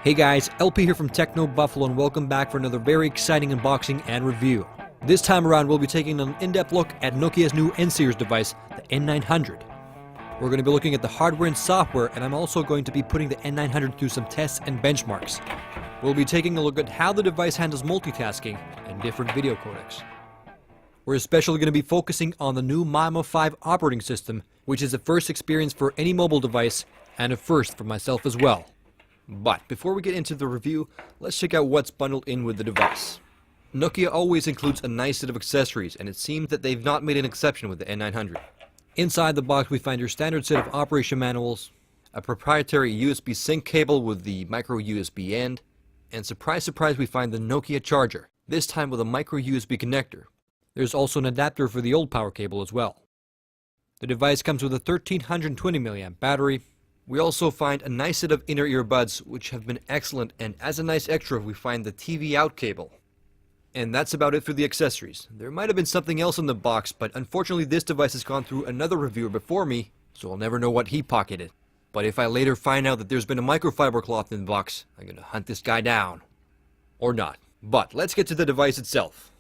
Hey guys, LP here from Techno Buffalo and welcome back for another very exciting unboxing and review. This time around we'll be taking an in-depth look at Nokia's new N-series device, the N900. We're going to be looking at the hardware and software, and I'm also going to be putting the N900 through some tests and benchmarks. We'll be taking a look at how the device handles multitasking and different video codecs. We're especially going to be focusing on the new MIMO 5 operating system, which is a first experience for any mobile device and a first for myself as well. But before we get into the review, let's check out what's bundled in with the device. Nokia always includes a nice set of accessories, and it seems that they've not made an exception with the N900. Inside the box we find your standard set of operation manuals, a proprietary USB sync cable with the micro USB end, and surprise surprise we find the Nokia charger, this time with a micro USB connector. There's also an adapter for the old power cable as well. The device comes with a 1320 mAh battery. We also find a nice set of inner earbuds which have been excellent, and as a nice extra we find the TV out cable. And that's about it for the accessories. There might have been something else in the box, but unfortunately this device has gone through another reviewer before me, so I'll never know what he pocketed. But if I later find out that there's been a microfiber cloth in the box, I'm gonna hunt this guy down. Or not. But let's get to the device itself.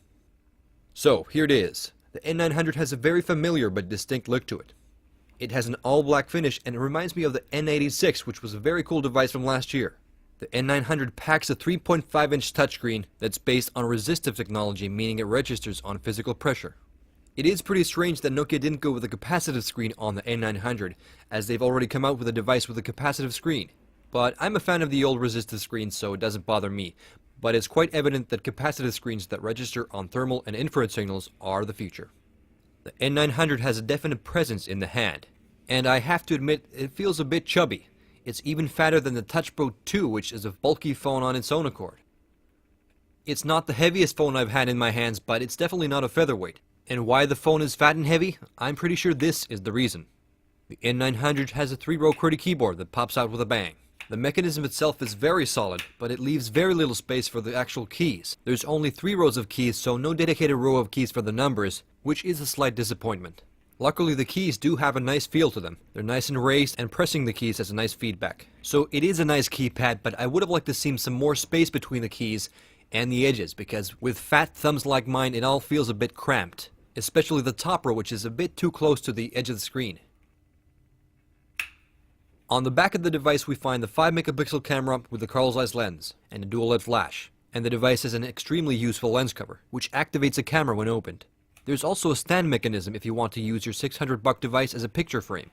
So here it is. The N900 has a very familiar but distinct look to it. It has an all-black finish, and it reminds me of the N86, which was a very cool device from last year. The N900 packs a 3.5-inch touchscreen that's based on resistive technology, meaning it registers on physical pressure. It is pretty strange that Nokia didn't go with a capacitive screen on the N900, as they've already come out with a device with a capacitive screen. But I'm a fan of the old resistive screens, so it doesn't bother me. But it's quite evident that capacitive screens that register on thermal and infrared signals are the future. The N900 has a definite presence in the hand, and I have to admit it feels a bit chubby. It's even fatter than the Touch Pro 2, which is a bulky phone on its own accord. It's not the heaviest phone I've had in my hands, but it's definitely not a featherweight. And why the phone is fat and heavy? I'm pretty sure this is the reason. The N900 has a 3-row QWERTY keyboard that pops out with a bang. The mechanism itself is very solid, but it leaves very little space for the actual keys. There's only 3 rows of keys, so no dedicated row of keys for the numbers, which is a slight disappointment. Luckily the keys do have a nice feel to them. They're nice and raised, and pressing the keys has a nice feedback. So it is a nice keypad, but I would have liked to see some more space between the keys and the edges, because with fat thumbs like mine it all feels a bit cramped. Especially the top row, which is a bit too close to the edge of the screen. On the back of the device we find the 5-megapixel camera with the Carl Zeiss lens and a dual LED flash, and the device has an extremely useful lens cover, which activates a camera when opened. There's also a stand mechanism if you want to use your $600 device as a picture frame.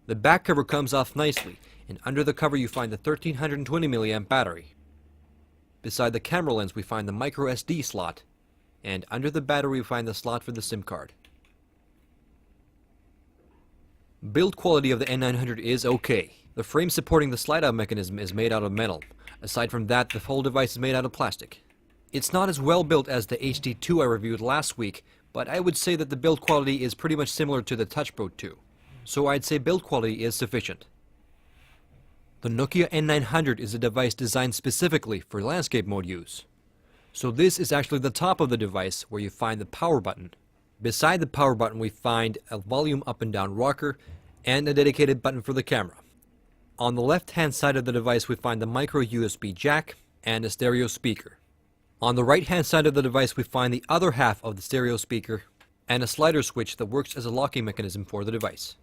The back cover comes off nicely, and under the cover you find the 1320 mAh battery. Beside the camera lens we find the micro SD slot, and under the battery we find the slot for the SIM card. Build quality of the N900 is okay. The frame supporting the slide-out mechanism is made out of metal. Aside from that, the whole device is made out of plastic. It's not as well built as the HD2 I reviewed last week, but I would say that the build quality is pretty much similar to the Touch Pro 2. So I'd say build quality is sufficient. The Nokia N900 is a device designed specifically for landscape mode use. So this is actually the top of the device where you find the power button. Beside the power button we find a volume up and down rocker and a dedicated button for the camera. On the left hand side of the device we find the micro USB jack and a stereo speaker. On the right hand side of the device we find the other half of the stereo speaker and a slider switch that works as a locking mechanism for the device.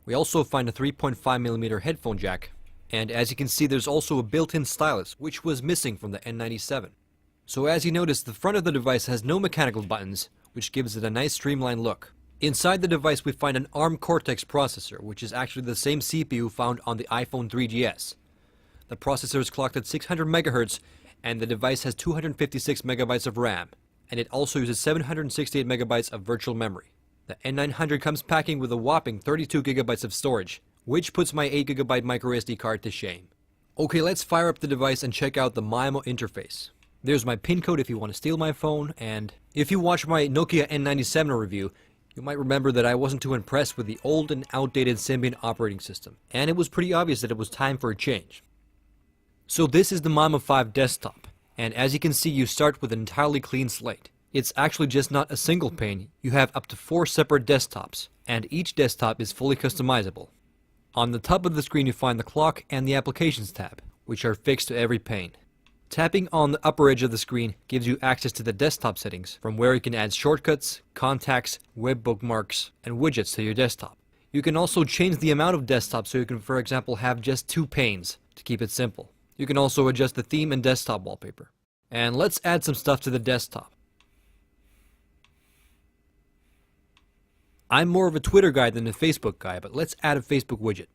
We also find a 3.5mm headphone jack, and as you can see there's also a built-in stylus, which was missing from the N97. So as you notice, the front of the device has no mechanical buttons, which gives it a nice streamlined look. Inside the device we find an ARM Cortex processor, which is actually the same CPU found on the iPhone 3GS. The processor is clocked at 600 MHz, and the device has 256 MB of RAM, and it also uses 768 MB of virtual memory. The N900 comes packing with a whopping 32 GB of storage, which puts my 8 GB microSD card to shame. Okay, let's fire up the device and check out the MIMO interface. There's my pin code if you want to steal my phone, and if you watch my Nokia N97 review, you might remember that I wasn't too impressed with the old and outdated Symbian operating system, and it was pretty obvious that it was time for a change. So this is the MIMO 5 desktop, and as you can see you start with an entirely clean slate. It's actually just not a single pane, you have up to 4 separate desktops, and each desktop is fully customizable. On the top of the screen you find the clock and the applications tab, which are fixed to every pane. Tapping on the upper edge of the screen gives you access to the desktop settings, from where you can add shortcuts, contacts, web bookmarks, and widgets to your desktop. You can also change the amount of desktops, so you can, for example, have just 2 panes to keep it simple. You can also adjust the theme and desktop wallpaper. And let's add some stuff to the desktop. I'm more of a Twitter guy than a Facebook guy, but let's add a Facebook widget.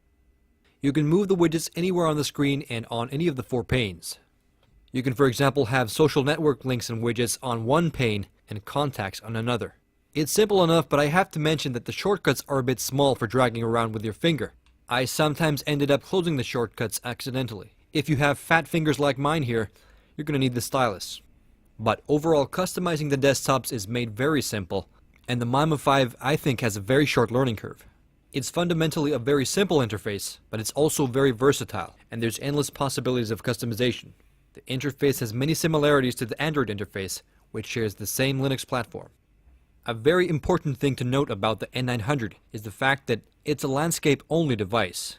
You can move the widgets anywhere on the screen and on any of the 4 panes. You can, for example, have social network links and widgets on one pane and contacts on another. It's simple enough, but I have to mention that the shortcuts are a bit small for dragging around with your finger. I sometimes ended up closing the shortcuts accidentally. If you have fat fingers like mine here, you're going to need the stylus. But overall, customizing the desktops is made very simple, and the MIMO 5 I think has a very short learning curve. It's fundamentally a very simple interface, but it's also very versatile, and there's endless possibilities of customization. The interface has many similarities to the Android interface, which shares the same Linux platform. A very important thing to note about the N900 is the fact that it's a landscape-only device,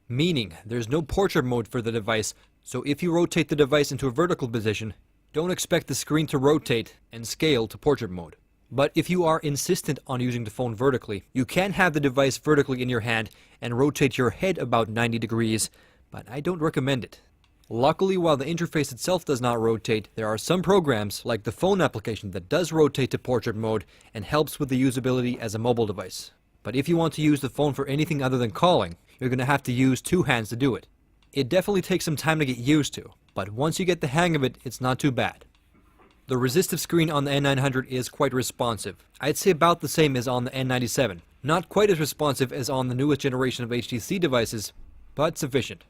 meaning there's no portrait mode for the device, so if you rotate the device into a vertical position, don't expect the screen to rotate and scale to portrait mode. But if you are insistent on using the phone vertically, you can have the device vertically in your hand and rotate your head about 90 degrees, but I don't recommend it. Luckily, while the interface itself does not rotate, there are some programs, like the phone application, that does rotate to portrait mode and helps with the usability as a mobile device. But if you want to use the phone for anything other than calling, you're going to have to use 2 hands to do it. It definitely takes some time to get used to, but once you get the hang of it, it's not too bad. The resistive screen on the N900 is quite responsive. I'd say about the same as on the N97. Not quite as responsive as on the newest generation of HTC devices, but sufficient.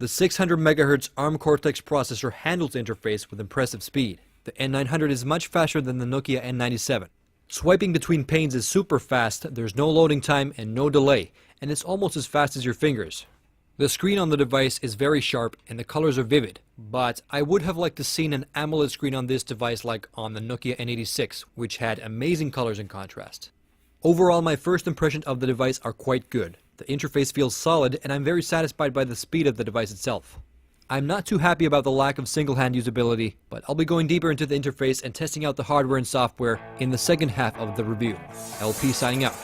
The 600 MHz ARM Cortex processor handles the interface with impressive speed. The N900 is much faster than the Nokia N97. Swiping between panes is super fast, there's no loading time and no delay, and it's almost as fast as your fingers. The screen on the device is very sharp and the colors are vivid, but I would have liked to seen an AMOLED screen on this device like on the Nokia N86, which had amazing colors and contrast. Overall, my first impression of the device are quite good. The interface feels solid and I'm very satisfied by the speed of the device itself. I'm not too happy about the lack of single-hand usability, but I'll be going deeper into the interface and testing out the hardware and software in the second half of the review. LP signing out.